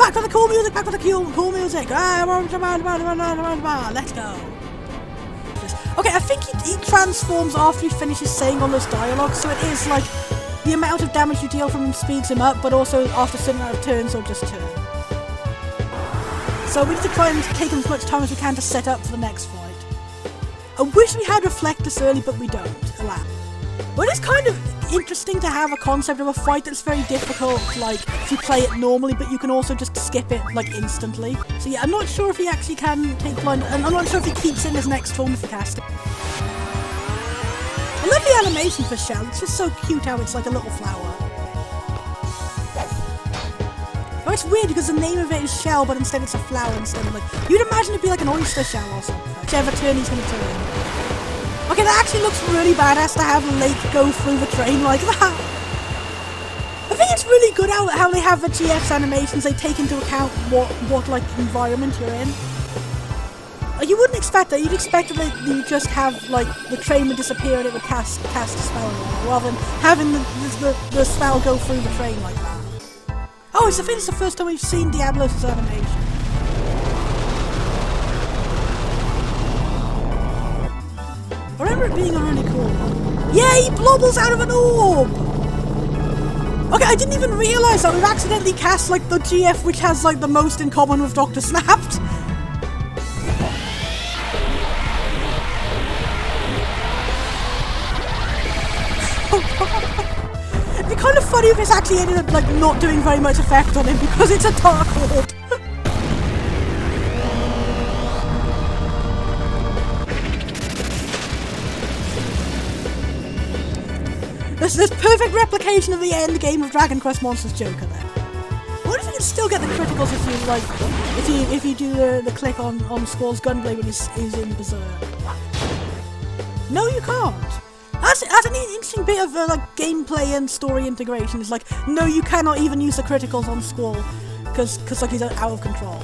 back to the cool music, back to the cool music. Let's go. Okay, I think he transforms after he finishes saying all those dialogues, so it is like the amount of damage you deal from him speeds him up, but also after a certain amount of turns he'll just turn. So we need to try and take as much time as we can to set up for the next fight. I wish we had Reflect this early, but we don't. Alas. But it's kind of interesting to have a concept of a fight that's very difficult, like, if you play it normally, but you can also just skip it, like, instantly. So yeah, I'm not sure if he actually can take blind, and I'm not sure if he keeps in his next turn if he casts it. I love the animation for Shell, it's just so cute how it's like a little flower. Oh, it's weird because the name of it is Shell, but instead it's a flower instead of like, you'd imagine it'd be like an oyster shell or something. Whichever turn he's gonna turn. Okay, that actually looks really badass to have Lake go through the train like that. I think it's really good how they have the GF's animations, they take into account what like environment you're in. Like, you wouldn't expect that, you'd expect that you just have like the train would disappear and it would cast a spell rather than having the spell go through the train like that. Oh, I think it's the first time we've seen Diablos' animation. I remember it being a really cool one. Yeah, he blobbles out of an orb! Okay, I didn't even realise that we've accidentally cast like the GF which has like the most in common with Dr. Snapped. It'd be kind of funny if it's actually ended up like not doing very much effect on him because it's a dark orb. This perfect replication of the end game of Dragon Quest Monsters Joker there. I wonder if you can still get the criticals if you like if you do the click on Squall's Gunblade when he's in Berserk. No, you can't. That's an interesting bit of like gameplay and story integration. It's like, no, you cannot even use the criticals on Squall because like he's out of control.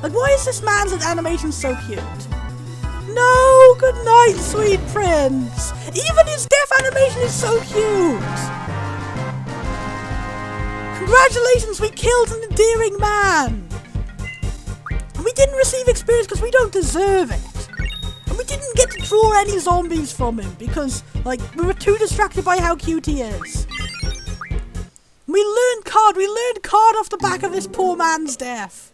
Like, why is this man's animation so cute? No, good night, sweet prince. Even his death animation is so cute. Congratulations, we killed an endearing man. And we didn't receive experience because we don't deserve it. And we didn't get to draw any zombies from him because, like, we were too distracted by how cute he is. We learned card off the back of this poor man's death.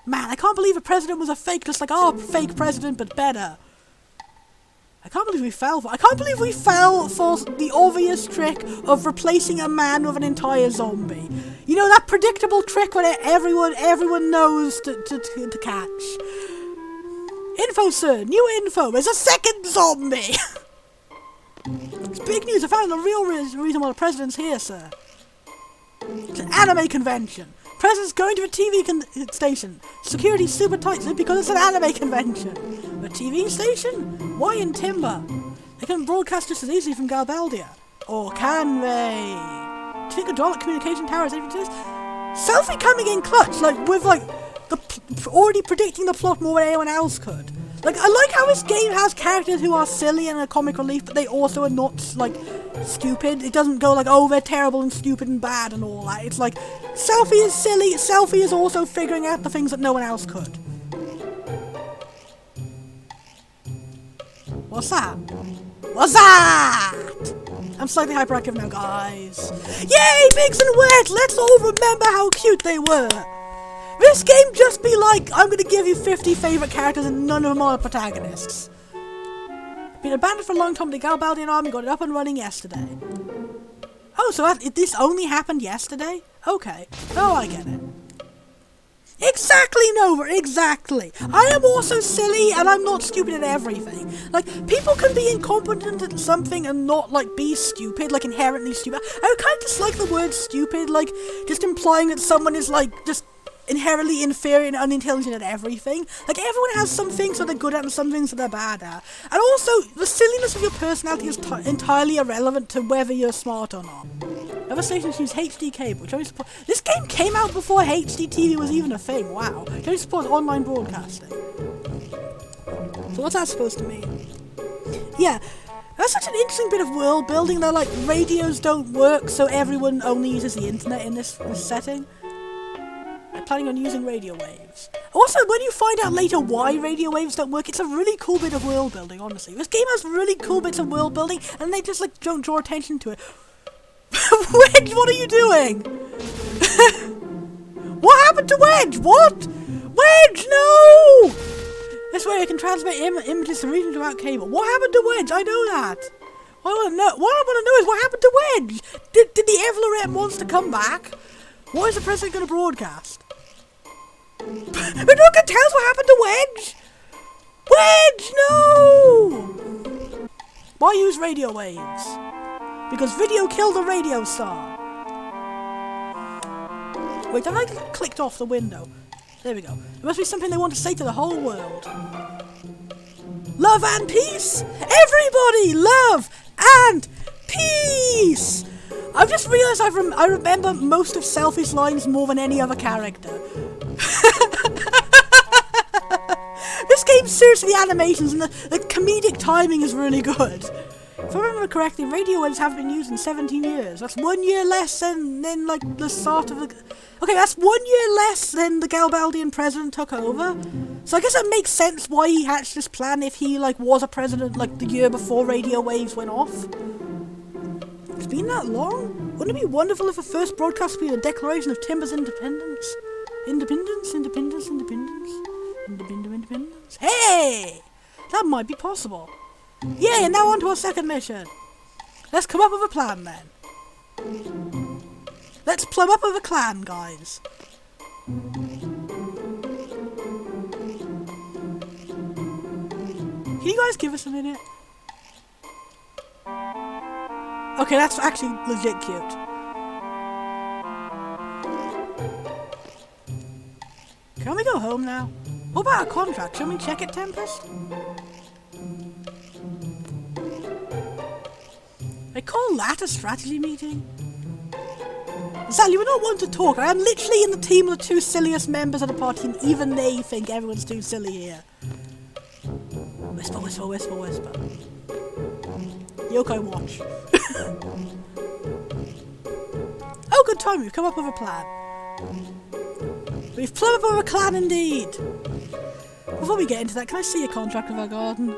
Man, I can't believe a president was a fake, just like our fake president, but better. I can't believe we fell for the obvious trick of replacing a man with an entire zombie. You know, that predictable trick where everyone knows to catch. Info, sir. New info. There's a second zombie. It's big news. I found the real reason why the president's here, sir. It's an anime convention. President's going to a TV station. Security's super tight because it's an anime convention. A TV station? Why in Timber? They can broadcast just as easily from Galbaldia. Or can they? Do you think a Dalek communication tower is able to do this? Selfie coming in clutch, like with like already predicting the plot more than anyone else could. Like, I like how this game has characters who are silly and a comic relief, but they also are not, like, stupid. It doesn't go like, oh, they're terrible and stupid and bad and all that. It's like, Selfie is silly, Selfie is also figuring out the things that no one else could. What's that? What's that? I'm slightly hyperactive now, guys. Yay, Biggs and Wet! Let's all remember how cute they were. This game just be like, I'm gonna give you 50 favourite characters and none of them are protagonists. Been abandoned for a long time, the Galbaldian army got it up and running yesterday. Oh, so this only happened yesterday? Okay. Oh, I get it. Exactly, Nova, exactly. I am also silly and I'm not stupid at everything. Like, people can be incompetent at something and not, like, be stupid, like, inherently stupid. I kind of dislike the word stupid, like, just implying that someone is, like, just inherently inferior and unintelligent at everything. Like, everyone has some things that they're good at and some things that they're bad at. And also, the silliness of your personality is entirely irrelevant to whether you're smart or not. Other stations use HD cable, which only support— this game came out before HD TV was even a thing, wow. It only supports online broadcasting. So what's that supposed to mean? Yeah, that's such an interesting bit of world building. They're like, radios don't work, so everyone only uses the internet in this setting. I'm planning on using radio waves. Also, when you find out later why radio waves don't work, it's a really cool bit of world building, honestly. This game has really cool bits of world building, and they just, like, don't draw attention to it. Wedge, what are you doing? What happened to Wedge? What? Wedge, no! This way I can transmit images to regions without cable. What happened to Wedge? I know that. What I want to know is what happened to Wedge? Did the Evloret monster come back? What is the president going to broadcast? But no one can tell us what happened to Wedge! Wedge, no! Why use radio waves? Because video killed the radio star. Wait, have I clicked off the window? There we go. There must be something they want to say to the whole world. Love and peace! Everybody, love and peace! I've just realised I remember most of Selfie's lines more than any other character. This game, seriously, the animations and the comedic timing is really good. If I remember correctly, radio waves have been used in 17 years. That's 1 year less than like the start of the... Okay, that's 1 year less than the Galbaldian president took over. So I guess it makes sense why he hatched this plan if he like was a president like the year before radio waves went off. It's been that long? Wouldn't it be wonderful if the first broadcast would be a declaration of Timber's independence? Independence. Hey! That might be possible. Yeah, and now on to our second mission. Let's come up with a plan then. Let's plumb up with a clan, guys. Can you guys give us a minute? Okay, that's actually legit cute. Can we go home now? What about our contract? Shall we check it, Tempest? They call that a strategy meeting? Sally, we're not one to talk. I am literally in the team of the two silliest members of the party, and even they think everyone's too silly here. Whisper, whisper, whisper, whisper. Yoko, watch. Oh, good time. We've come up with a plan. We've plumbed up with a clan indeed. Before we get into that, can I see a contract with our garden?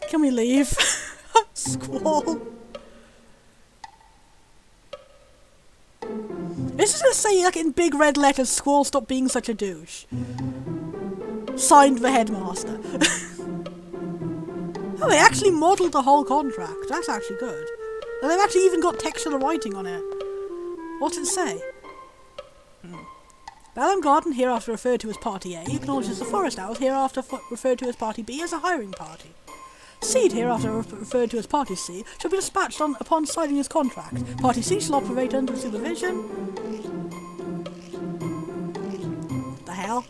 Can we leave? Squall. This is going to say, like, in big red letters, Squall, stop being such a douche. Signed the headmaster. Oh, they actually modelled the whole contract. That's actually good. And they've actually even got textual writing on it. What's it say? Balam Garden, hereafter referred to as Party A, acknowledges the Forest Owls, hereafter referred to as Party B, as a hiring party. Seed, hereafter referred to as Party C, shall be dispatched upon signing his contract. Party C shall operate under supervision. The hell?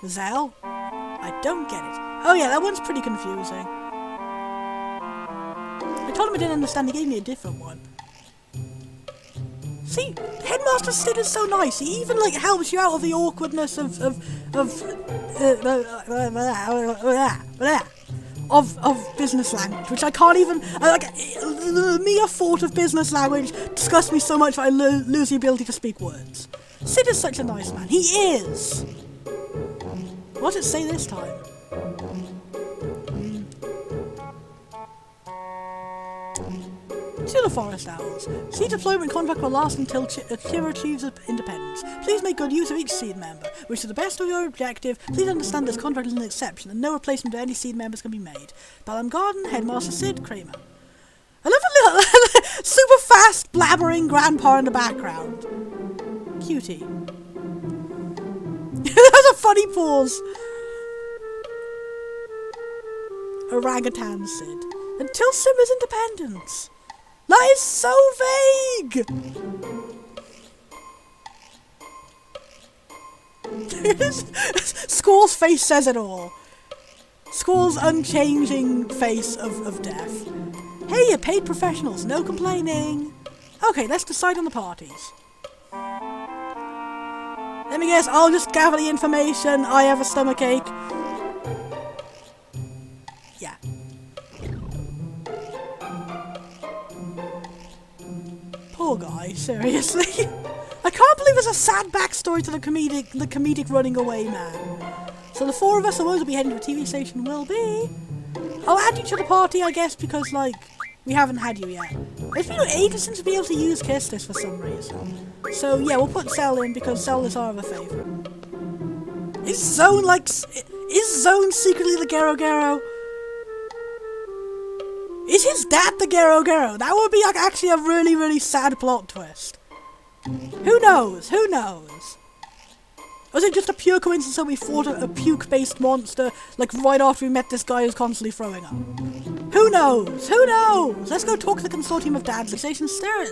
Zell? I don't get it. Oh yeah, that one's pretty confusing. I told him I didn't understand, he gave me a different one. See, Headmaster Sid is so nice. He even like helps you out of the awkwardness of business language, which I can't even like. The mere thought of business language disgusts me so much that I lose the ability to speak words. Sid is such a nice man. He is. What does it say this time? To the Forest Owls. Seed deployment contract will last until Chira achieves independence. Please make good use of each seed member. Which to the best of your objective, please understand this contract is an exception and no replacement of any seed members can be made. Balam Garden, Headmaster Sid, Kramer. I love a little super fast blabbering grandpa in the background. Cutie. That was a funny pause. Orangutan Sid. Until Simba's independence. That is so vague! Squall's face says it all. Squall's unchanging face of death. Hey, you paid professionals, no complaining. Okay, let's decide on the parties. Let me guess, I'll just gather the information. I have a stomachache. Yeah. Poor guy, seriously. I can't believe there's a sad backstory to the comedic running away man. So the four of us, the ones will be heading to a TV station will be... I'll add you to the party, I guess, because, like, we haven't had you yet. It's been ages since we've been able to use Kistis for some reason. So, yeah, we'll put Cell in, because Cell is our other favourite. Is Zone, like... Is Zone secretly the Gero Gero? Is his dad the Gero Gero? That would be, like, actually a really, really sad plot twist. Who knows? Who knows? Was it just a pure coincidence that we fought a puke-based monster, like, right after we met this guy who's constantly throwing up? Who knows? Who knows? Let's go talk to the consortium of dads. The station Stir.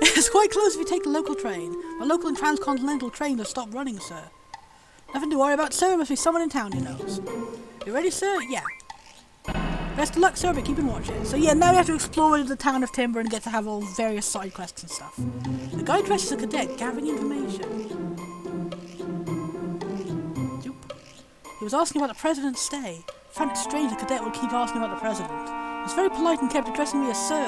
It's quite close if you take the local train. A local and transcontinental train has stopped running, sir. Nothing to worry about, sir. Must be someone in town who knows. You ready, sir? Yeah. Best of luck, sir, but keep on watching. So yeah, now we have to explore the town of Timber and get to have all various side quests and stuff. The guy dressed as a cadet, gathering information. Doop. He was asking about the president's stay. I found it strange the cadet would keep asking about the president. He was very polite and kept addressing me as sir.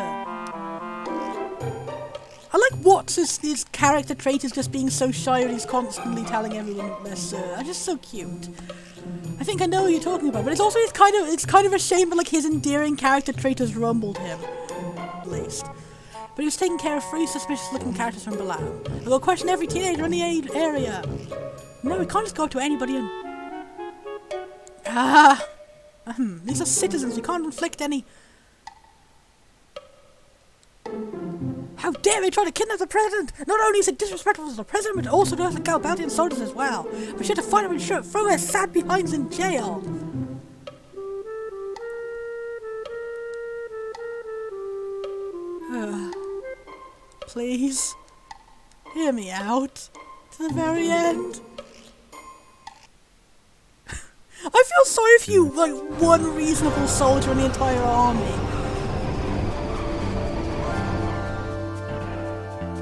I like Watts' his character trait is just being so shy and he's constantly telling everyone they're sir. That's just so cute. I think I know what you're talking about, but it's also it's kind of a shame that like his endearing character trait has rumbled him, at least. But he was taking care of three suspicious looking characters from below. I will question every teenager in the area. No, we can't just go up to anybody and... these are citizens, we can't inflict any... How dare they try to kidnap the president! Not only is it disrespectful to the president, but also to the Galbaldian soldiers as well. We should have find him and throw their sad behinds in jail. Please, hear me out to the very end. I feel sorry if you like one reasonable soldier in the entire army.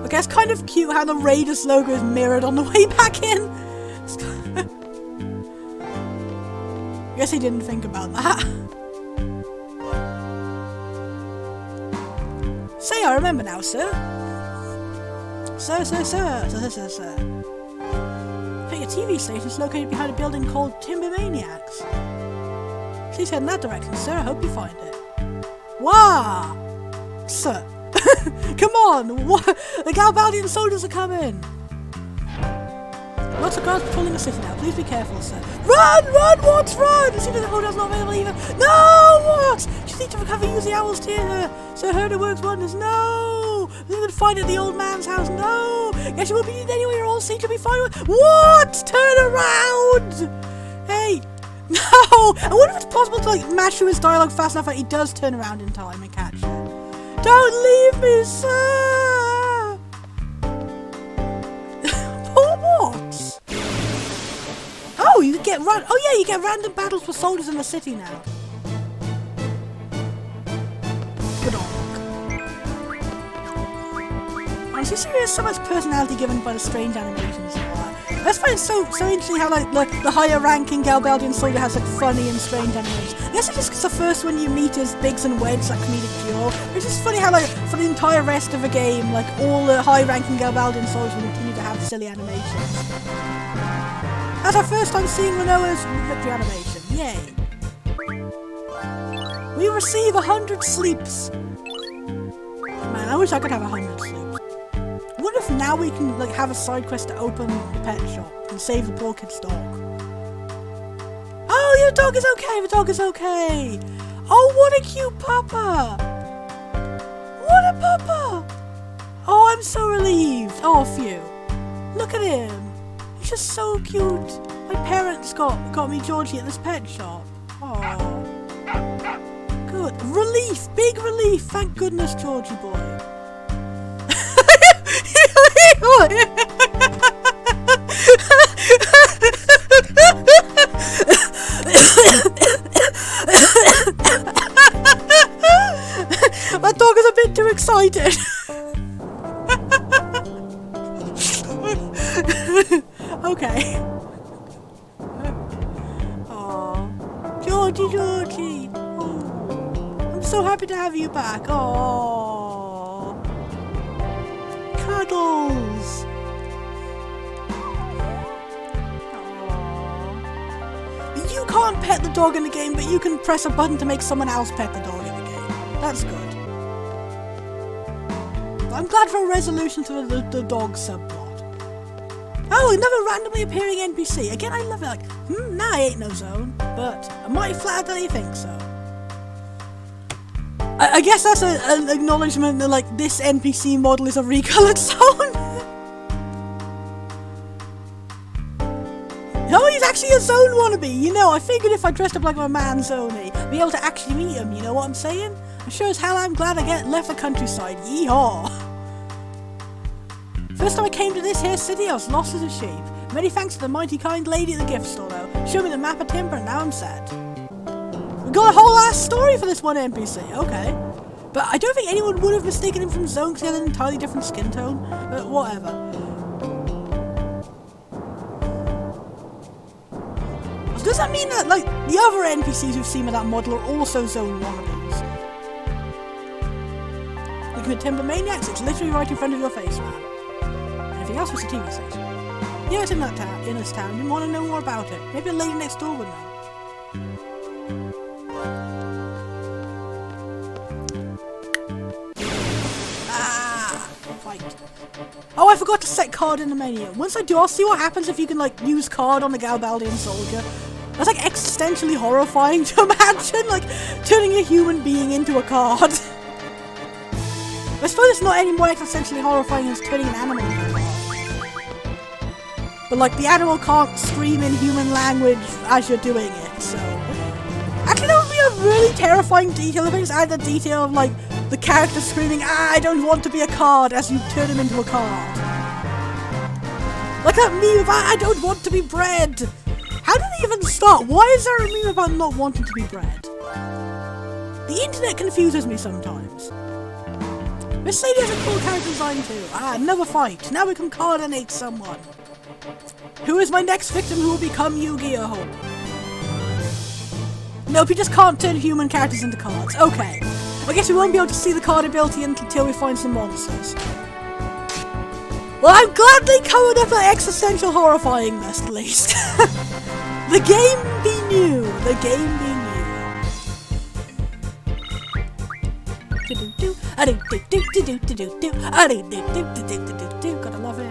Okay, it's kind of cute how the Raiders logo is mirrored on the way back in. I guess he didn't think about that. Say, I remember now, sir. Sir. I think a TV station is located behind a building called Timber Maniacs. Please head in that direction, sir. I hope you find it. Wah! Sir. Come on! What? The Galbaldian soldiers are coming! Lots of guards patrolling the city now. Please be careful, sir. Run! Watts, run! See that the hotel's not available either. No! Watts! She needs to recover, use the owls to hear her. So heard it works wonders. No! We can find it at the old man's house. No! Yeah, she won't be needed anyway. You're all seem to be fine with... What? Turn around! Hey! No! I wonder if it's possible to like mash through his dialogue fast enough that he does turn around in time and catch it. Don't leave me, sir! For what? Oh, you get you get random battles for soldiers in the city now. Good on. Is he serious? So much personality given by the strange animations and all that. That's why it's so interesting how like the higher ranking Galbaldian soldier has like funny and strange animations. I guess it's just because the first one you meet is Biggs and Wedge, like comedic duo. It's just funny how like for the entire rest of the game, like all the high ranking Galbaldian soldiers will continue to have silly animations. That's our first time seeing Renoa's victory animation. Yay! We receive 100 sleeps. Man, I wish I could have 100 sleeps. I wonder if now we can like have a side quest to open the pet shop and save the poor kid's dog. Oh, your dog is okay. The dog is okay. Oh, what a cute puppa. What a puppa. Oh, I'm so relieved. Oh, phew. Look at him. He's just so cute. My parents got me Georgie at this pet shop. Oh. Good. Relief. Big relief. Thank goodness, Georgie boy. That dog is a bit too excited. Okay. Oh, Georgie. Oh. I'm so happy to have you back. Oh. Cuddles. can't pet the dog in the game, but you can press a button to make someone else pet the dog in the game. That's good. I'm glad for a resolution to the dog subplot. Oh, another randomly appearing NPC. Again, I love it. Like, nah, ain't no zone. But I'm mighty flattered that you think so. I guess that's an acknowledgement that, like, this NPC model is a recolored zone. No, he's actually a zone wannabe. You know, I figured if I dressed up like my man Zoney, I'd be able to actually meet him. You know what I'm saying? I'm sure as hell I'm glad I left the countryside. Yeehaw! First time I came to this here city, I was lost as a sheep. Many thanks to the mighty kind lady at the gift store, though. Showed me the map of Timber, and now I'm set. We got a whole ass story for this one NPC. Okay. But I don't think anyone would have mistaken him from Zone because he had an entirely different skin tone. But whatever. Does that mean that, like, the other NPCs we've seen with that model are also Zone wannabes? Looking at Timber Maniacs, it's literally right in front of your face, man. Anything else was a TV station? Yeah, it's in that town, in this town. You want to know more about it? Maybe a lady next door would know. Fight. Oh, I forgot to set card in the menu. Once I do, I'll see what happens if you can, like, use card on the Galbaldian soldier. That's, like, existentially horrifying to imagine, like, turning a human being into a card. I suppose it's not any more existentially horrifying as turning an animal into a card. But, like, the animal can't scream in human language as you're doing it, so... Actually, that would be a really terrifying detail if it's add the detail of, like, the character screaming, I don't want to be a card, as you turn him into a card. Like that meme of, I don't want to be bred. How did it even start? Why is there a meme about not wanting to be bred? The internet confuses me sometimes. Miss Lady has a cool character design too. Another fight. Now we can coordinate someone. Who is my next victim who will become Yu-Gi-Oh? Nope, you just can't turn human characters into cards. Okay. I guess we won't be able to see the card ability until we find some monsters. Well, I'm gladly covered up that existential horrifyingness, at least. The game be new. The game be new. Gotta love it.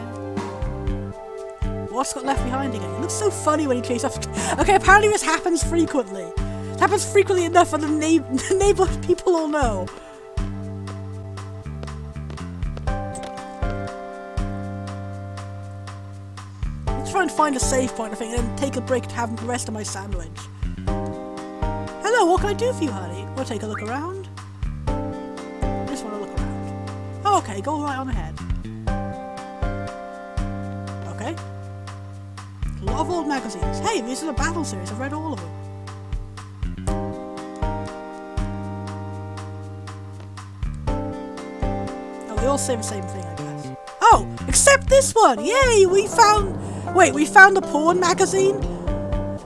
What's got left behind again? It looks so funny when he chases off. Okay, apparently this happens frequently. It happens frequently enough for the neighborhood people all know. Let's try and find a save point, I think, and then take a break to have the rest of my sandwich. Hello, what can I do for you, honey? Wanna take a look around? Just wanna look around. Oh, okay, go right on ahead. Okay. A lot of old magazines. Hey, this is a battle series. I've read all of them. They all say the same thing, I guess. Oh, except this one! Yay, we found... Wait, we found the porn magazine?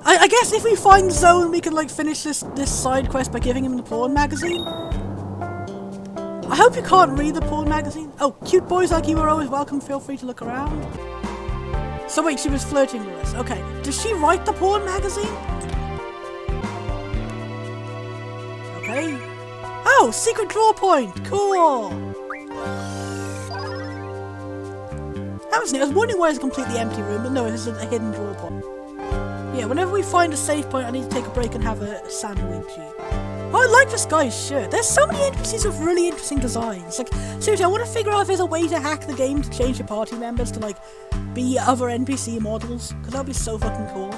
I guess if we find Zone, we can, like, finish this side quest by giving him the porn magazine. I hope you can't read the porn magazine. Oh, cute boys like you are always welcome. Feel free to look around. So wait, she was flirting with us. Okay, does she write the porn magazine? Okay. Oh, secret draw point! Cool! That was neat. I was wondering why it's a completely empty room, but no, this is a hidden draw point. Yeah, whenever we find a save point, I need to take a break and have a sandwich. Oh, I like this guy's shirt. There's so many NPCs with really interesting designs. Like, seriously, I want to figure out if there's a way to hack the game to change your party members to, like, be other NPC models, because that would be so fucking cool.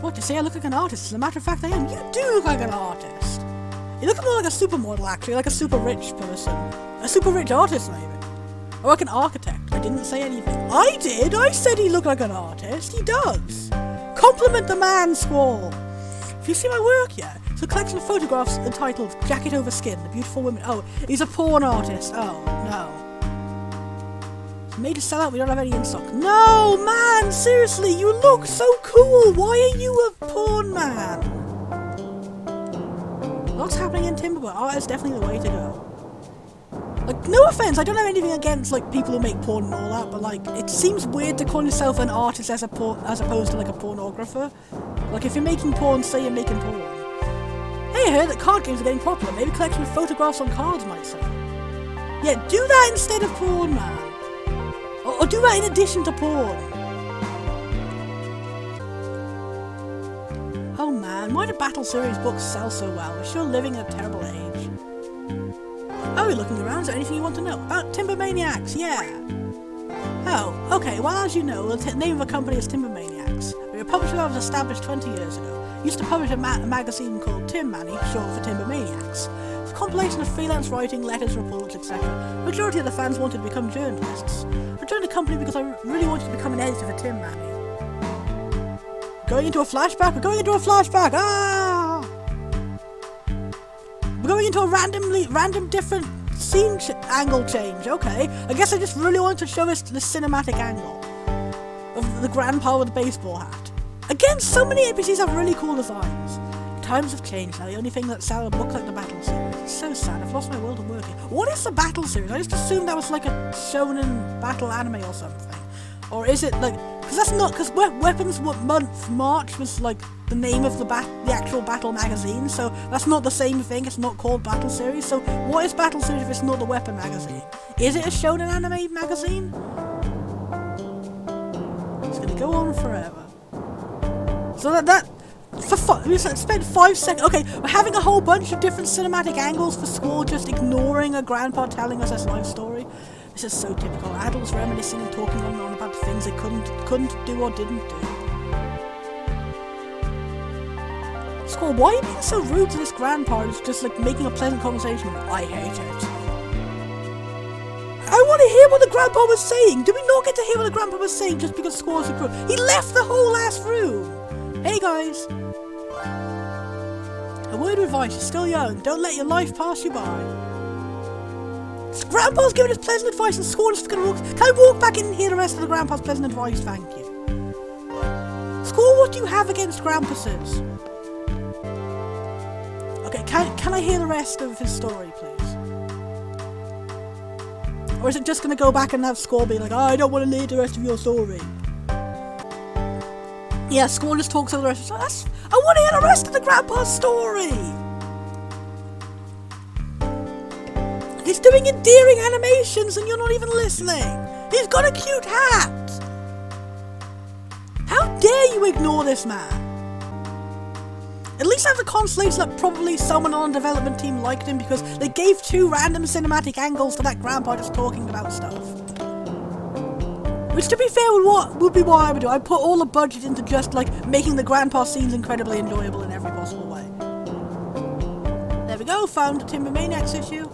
What, you say I look like an artist? As a matter of fact, I am. You do look like an artist. You look more like a supermodel, actually, like a super rich person. A super rich artist, maybe. Or like an architect. I didn't say anything. I did! I said he looked like an artist. He does. Compliment the man, Squall. Have you seen my work yet? It's a collection of photographs entitled Jacket Over Skin, The Beautiful Women. Oh, he's a porn artist. Oh, no. It's made to sell out, we don't have any in stock. No, man! Seriously, you look so cool! Why are you a porn man? What's happening in Timberwood? Art is definitely the way to go. Like, no offense, I don't have anything against, like, people who make porn and all that, but, like, it seems weird to call yourself an artist as opposed to, like, a pornographer. Like if you're making porn, say you're making porn. Hey, I heard that card games are getting popular. Maybe collection of photographs on cards might sell. Yeah, do that instead of porn, man. Or do that in addition to porn. Oh man, why do Battle Series books sell so well? We're sure living in a terrible age. Oh, you're looking around. Is there anything you want to know? About Timber Maniacs, yeah. Oh, okay, well as you know, the name of the company is Timber Maniacs. We're a publisher that was established 20 years ago. Used to publish a magazine called Tim Manny, short for Timber Maniacs. It's a compilation of freelance writing, letters, reports, etc. The majority of the fans wanted to become journalists. I joined the company because I really wanted to become an editor for Tim Manny. Going into a flashback? We're going into a flashback! Ah! We're going into a random different scene angle change. Okay. I guess I just really wanted to show us the cinematic angle of the grandpa with the baseball hat. Again, so many NPCs have really cool designs. Times have changed now. The only thing that sounded looks like the Battle Series. It's so sad. I've lost my will to work here. What is the Battle Series? I just assumed that was like a shonen battle anime or something. Or is it like... Because that's not... Because Weapons Month March was like the name of the actual battle magazine. So that's not the same thing. It's not called Battle Series. So what is Battle Series if it's not the Weapon magazine? Is it a shonen anime magazine? It's gonna go on forever. So we spent 5 seconds. Okay, we're having a whole bunch of different cinematic angles for Squall, just ignoring a grandpa telling us his life story. This is so typical. Adults reminiscing and talking on and on about the things they couldn't do or didn't do. Squall, why are you being so rude to this grandpa who's just like making a pleasant conversation? I hate it. I want to hear what the grandpa was saying. Do we not get to hear what the grandpa was saying just because Squall's a crook? He left the whole last room. Hey guys. A word of advice, you're still young. Don't let your life pass you by. Grandpa's giving us pleasant advice and Squall is gonna walk. Can I walk back in and hear the rest of the grandpa's pleasant advice? Thank you. Squall, what do you have against Grampuses? Okay, can I hear the rest of his story, please? Or is it just gonna go back and have Squall be like, oh, I don't want to hear the rest of your story? Yeah, Squall just talks over the rest of the story. I want to hear the rest of the grandpa's story! He's doing endearing animations and you're not even listening! He's got a cute hat! How dare you ignore this man? At least I have the consolation that probably someone on the development team liked him because they gave 2 random cinematic angles to that grandpa just talking about stuff. Which, to be fair, would be what I would do. I'd put all the budget into just, like, making the grandpa scenes incredibly enjoyable in every possible way. There we go, found the Timber Maniacs issue.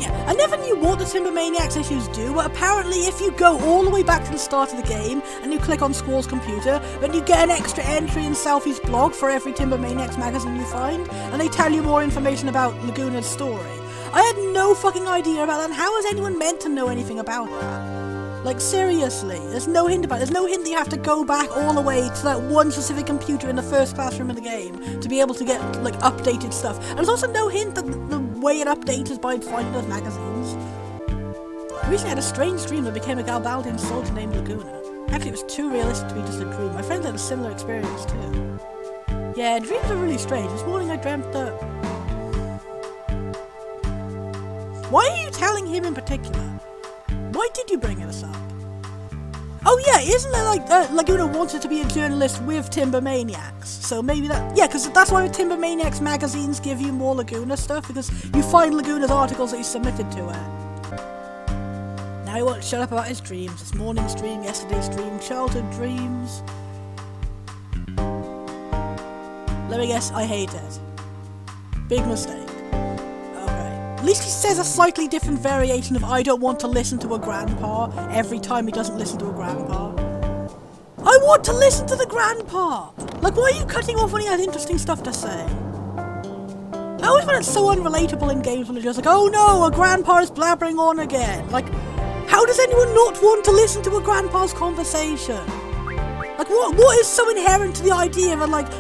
Yeah, I never knew what the Timber Maniacs issues do, but apparently if you go all the way back to the start of the game, and you click on Squall's computer, then you get an extra entry in Selfie's blog for every Timber Maniacs magazine you find, and they tell you more information about Laguna's story. I had no fucking idea about that, and how is anyone meant to know anything about that? Like, seriously, there's no hint about it. There's no hint that you have to go back all the way to that one specific computer in the first classroom of the game to be able to get, like, updated stuff. And there's also no hint that the way it updates is by finding those magazines. I recently had a strange dream that became a Galbaldian soldier named Laguna. Actually, it was too realistic to be just a dream. My friends had a similar experience, too. Yeah, dreams are really strange. This morning I dreamt that... Why are you telling him in particular? Why did you bring this up? Oh yeah, isn't it like Laguna wanted to be a journalist with Timber Maniacs? So maybe that... Yeah, because that's why Timber Maniacs magazines give you more Laguna stuff, because you find Laguna's articles that he submitted to it. Now he won't shut up about his dreams. His morning's dream, yesterday's dream, childhood dreams. Let me guess, I hate it. Big mistake. At least he says a slightly different variation of I don't want to listen to a grandpa every time he doesn't listen to a grandpa. I want to listen to the grandpa! Like, why are you cutting off when he has interesting stuff to say? I always find it so unrelatable in games when it's just like, oh no, a grandpa is blabbering on again. Like, how does anyone not want to listen to a grandpa's conversation? Like, what is so inherent to the idea that, like,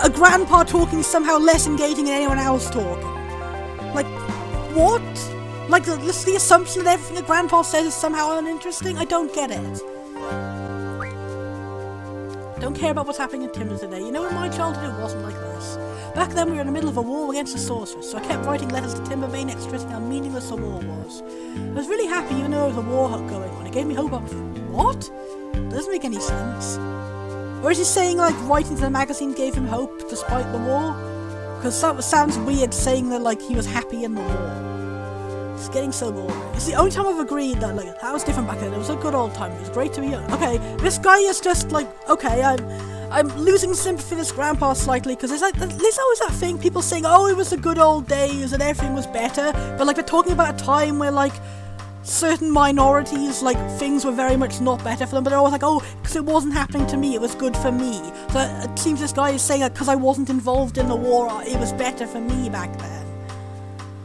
a grandpa talking is somehow less engaging than anyone else talking? Like, what? Like, the assumption that everything a grandpa says is somehow uninteresting? I don't get it. Don't care about what's happening in Timber today. You know, in my childhood it wasn't like this. Back then we were in the middle of a war against the sorceress, so I kept writing letters to Timbervein expressing how meaningless the war was. I was really happy even though there was a war going on. It gave me hope of... What? Doesn't make any sense. Or is he saying, like, writing to the magazine gave him hope despite the war? Because that sounds weird saying that, like, he was happy in the war. It's getting so boring. It's the only time I've agreed that, like, that was different back then. It was a good old time. It was great to be young. Okay, this guy is just, like, okay, I'm losing sympathy for this grandpa slightly, because there's always that thing, people saying, oh, it was the good old days and everything was better, but, like, they're talking about a time where, like, certain minorities, like, things were very much not better for them, but they're always like, oh, because it wasn't happening to me, it was good for me. So it seems this guy is saying that because I wasn't involved in the war, it was better for me back then.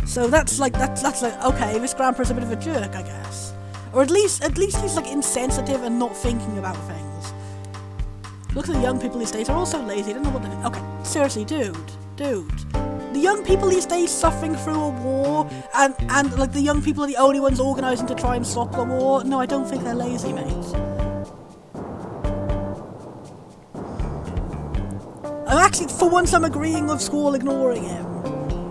So that's like, okay, this grandpa's a bit of a jerk, I guess. Or at least he's, like, insensitive and not thinking about things. Look at the young people these days, they're all so lazy, they don't know what to do. Okay, seriously, dude. The young people these days suffering through a war, and like, the young people are the only ones organising to try and stop the war. No, I don't think they're lazy, mate. I'm actually, for once, I'm agreeing with Squall ignoring him.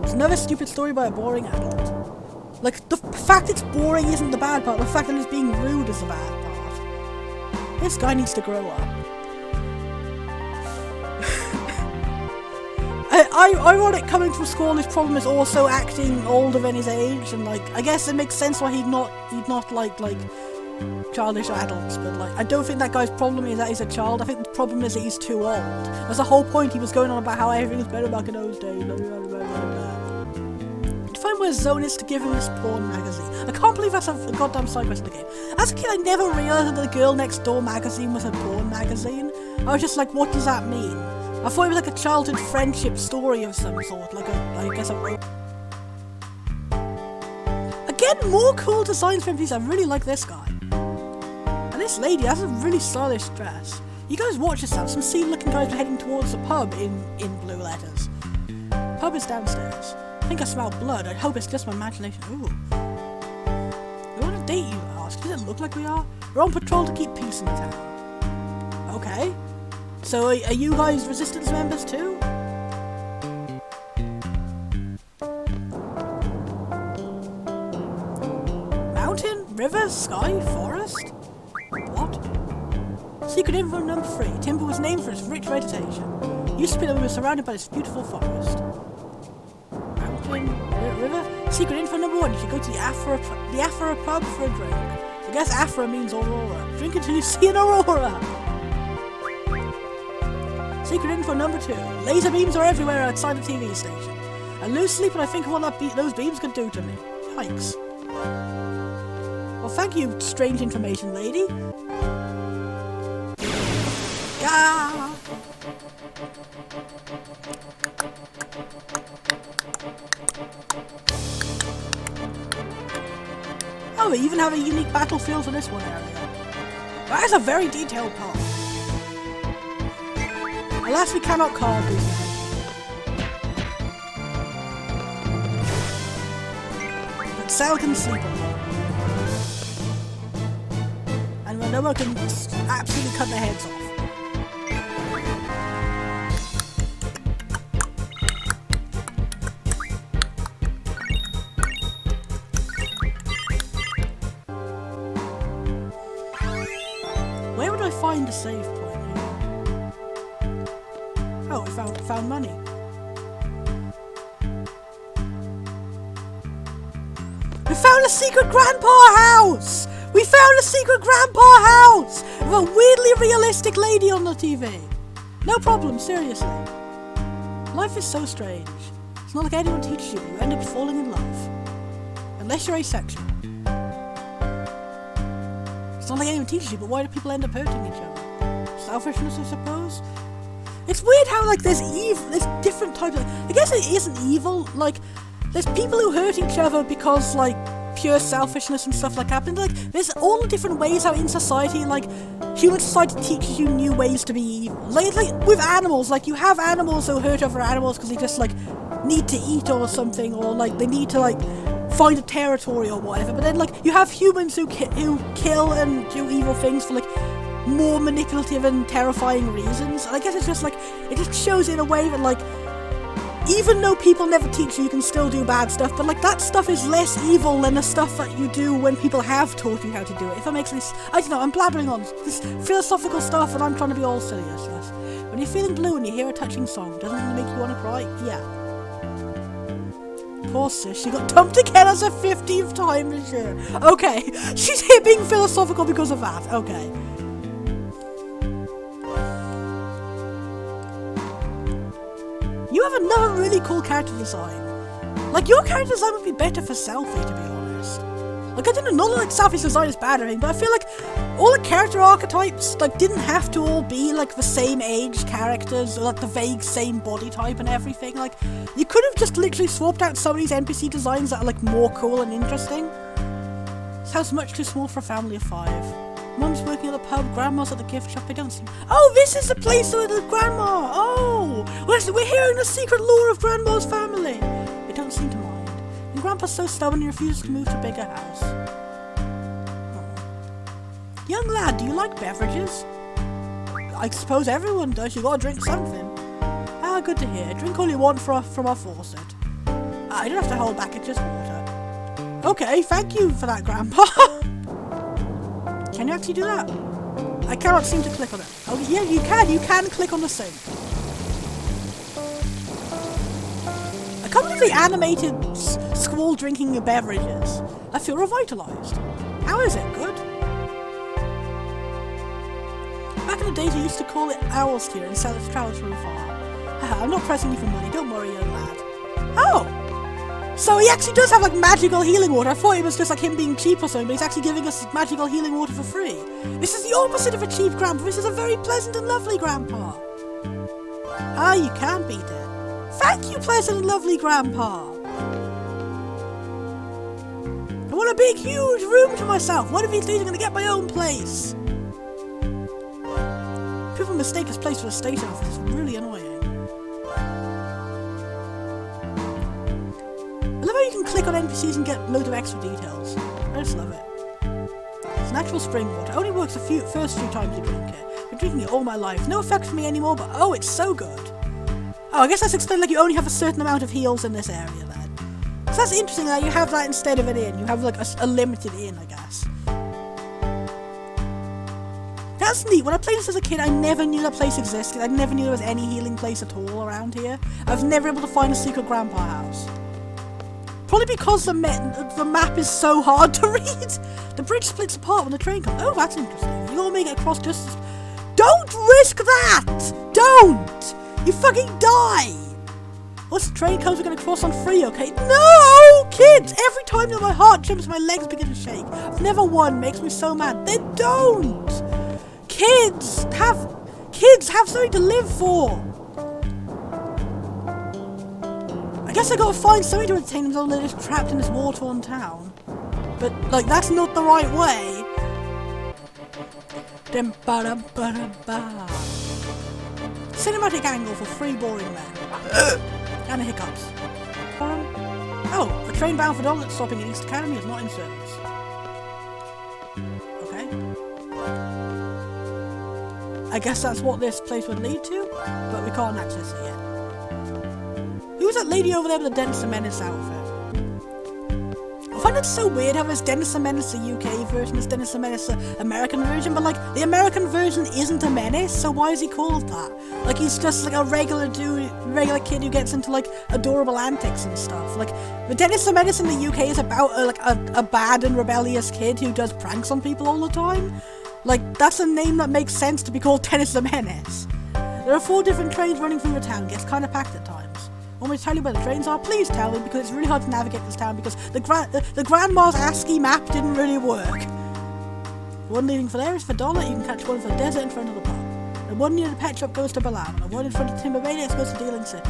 It's another stupid story by a boring adult. Like, the fact it's boring isn't the bad part, the fact that it's being rude is the bad part. This guy needs to grow up. Ironic coming from Squall, his problem is also acting older than his age, and, like, I guess it makes sense why he'd not like childish adults, but, like, I don't think that guy's problem is that he's a child. I think the problem is that he's too old. That's the whole point. He was going on about how everything was better back in those days. Blah, blah, blah, blah, blah. To find where Zone is to give him this porn magazine. I can't believe that's a goddamn side quest in the game. As a kid, I never realised that the Girl Next Door magazine was a porn magazine. I was just like, what does that mean? I thought it was like a childhood friendship story of some sort, like Again, more cool designs from these. I really like this guy. And this lady has a really stylish dress. You guys watch yourself. Some scene-looking guys are heading towards the pub in blue letters. Pub is downstairs. I think I smell blood. I hope it's just my imagination. Ooh. We want to date, you ask. Does it look like we are? We're on patrol to keep peace in the town. Okay. So, are you guys Resistance members too? Mountain? River? Sky? Forest? What? Secret info number 3. Timber was named for its rich vegetation. Used to be that we were surrounded by this beautiful forest. Mountain? River? Secret info number 1. You should go to the Afra pub for a drink. I guess Afra means Aurora. Drink until you see an Aurora! Secret info number 2. Laser beams are everywhere outside the TV station. I lose sleep when I think of what those beams could do to me. Yikes. Well, thank you, strange information lady. Yeah. Oh, we even have a unique battlefield for this one area. That is a very detailed part. Alas, we cannot carve these men. But Sal can sleep on them. And Renoa can absolutely cut their heads off. Where would I find a save point? Oh, we found money. We found a secret grandpa house! We found a secret grandpa house! With a weirdly realistic lady on the TV. No problem, seriously. Life is so strange. It's not like anyone teaches you, you end up falling in love. Unless you're asexual. It's not like anyone teaches you, but why do people end up hurting each other? Selfishness, I suppose? It's weird how, like, there's different types of... I guess it isn't evil, like, there's people who hurt each other because, like, pure selfishness and stuff like that, but, like, there's all the different ways how in society, like, human society teaches you new ways to be evil. Like with animals, like, you have animals who hurt other animals because they just, like, need to eat or something, or, like, they need to, like, find a territory or whatever, but then, like, you have humans who kill and do evil things for, like, more manipulative and terrifying reasons. And I guess it's just like, it just shows in a way that like, even though people never teach you, you can still do bad stuff, but like that stuff is less evil than the stuff that you do when people have taught you how to do it. If that makes sense. I don't know, I'm blabbering on this philosophical stuff and I'm trying to be all serious, yes. When you're feeling blue and you hear a touching song, doesn't it make you want to cry? Yeah. Poor sis, she got dumped again as her 15th time this year. Okay, she's here being philosophical because of that. Okay. You have another really cool character design. Like, your character design would be better for Selfie, to be honest. Like, I didn't know like Selfie's design is bad or anything, but I feel like all the character archetypes, like, didn't have to all be, like, the same age characters, or, like, the vague same body type and everything. Like, you could have just literally swapped out some of these NPC designs that are, like, more cool and interesting. This house is much too small for a family of 5. Mum's working at the pub, Grandma's at the gift shop, they don't seem... Oh, this is the place with the Grandma! Oh! We're hearing the secret lore of Grandma's family! They don't seem to mind. And Grandpa's so stubborn he refuses to move to a bigger house. Oh. Young lad, do you like beverages? I suppose everyone does, you gotta drink something. Ah, good to hear. Drink all you want from our faucet. You don't have to hold back, it's just water. Okay, thank you for that, Grandpa. Can you actually do that? I cannot seem to click on it. Oh yeah, you can click on the sink. I can't believe they animated Squall drinking your beverages. I feel revitalized. How is it? Good? Back in the days we used to call it owls here and sell it to travelers from afar. Haha, I'm not pressing you for money, don't worry, young lad. Oh! So he actually does have like magical healing water. I thought it was just like him being cheap or something, but he's actually giving us magical healing water for free. This is the opposite of a cheap grandpa. This is a very pleasant and lovely grandpa. Ah, you can't beat it. Thank you, pleasant and lovely grandpa. I want a big, huge room to myself. One of these days I'm going to get my own place. People mistake this place for a station office. It's really annoying. I love how you can click on NPCs and get loads of extra details. I just love it. It's natural spring water. Only works the first few times you drink it. I've been drinking it all my life. No effect for me anymore, but oh, it's so good. Oh, I guess that's explained like you only have a certain amount of heals in this area then. So that's interesting that you have that instead of an inn. You have like a limited inn, I guess. That's neat. When I played this as a kid, I never knew that place existed. I never knew there was any healing place at all around here. I was never able to find a secret grandpa house. Probably because the map is so hard to read. The bridge splits apart when the train comes. Oh, that's interesting. You gotta make it across just as... Don't risk that! Don't! You fucking die! Once the train comes, we're gonna cross on free, okay? No! Kids! Every time that my heart jumps, my legs begin to shake. I've never won. Makes me so mad. They don't! Kids have something to live for! I guess I gotta find something to entertain them so they're just trapped in this war-torn town. But, like, that's not the right way. Cinematic angle for 3 boring men. And hiccups. Oh, a train bound for Dublin stopping at East Academy is not in service. Okay. I guess that's what this place would lead to, but we can't access it yet. Who's that lady over there with the Dennis the Menace outfit? I find it so weird how there's Dennis the Menace the UK version, there's Dennis the Menace the American version, but like, the American version isn't a menace, so why is he called that? Like, he's just like a regular dude, regular kid who gets into like adorable antics and stuff. Like, the Dennis the Menace in the UK is about a bad and rebellious kid who does pranks on people all the time. Like, that's a name that makes sense to be called Dennis the Menace. There are 4 different trains running through the town, gets kind of packed at times. Want me to tell you where the trains are? Please tell me, because it's really hard to navigate this town because the grandma's ASCII map didn't really work. The one leading for there is for Dollar, you can catch one for the desert and for another pub. The one near the pet shop goes to Balam, the one in front of Timber Maniacs goes to Dealing City.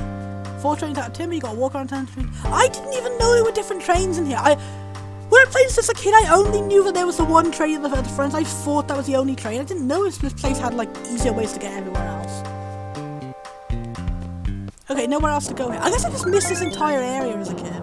4 trains out of Timber, you gotta walk around town street. I didn't even know there were different trains in here. When I played this as a kid, I only knew that there was the one train at the front. I thought that was the only train. I didn't know this place had like easier ways to get everywhere else. Okay, nowhere else to go here. I guess I just missed this entire area as a kid.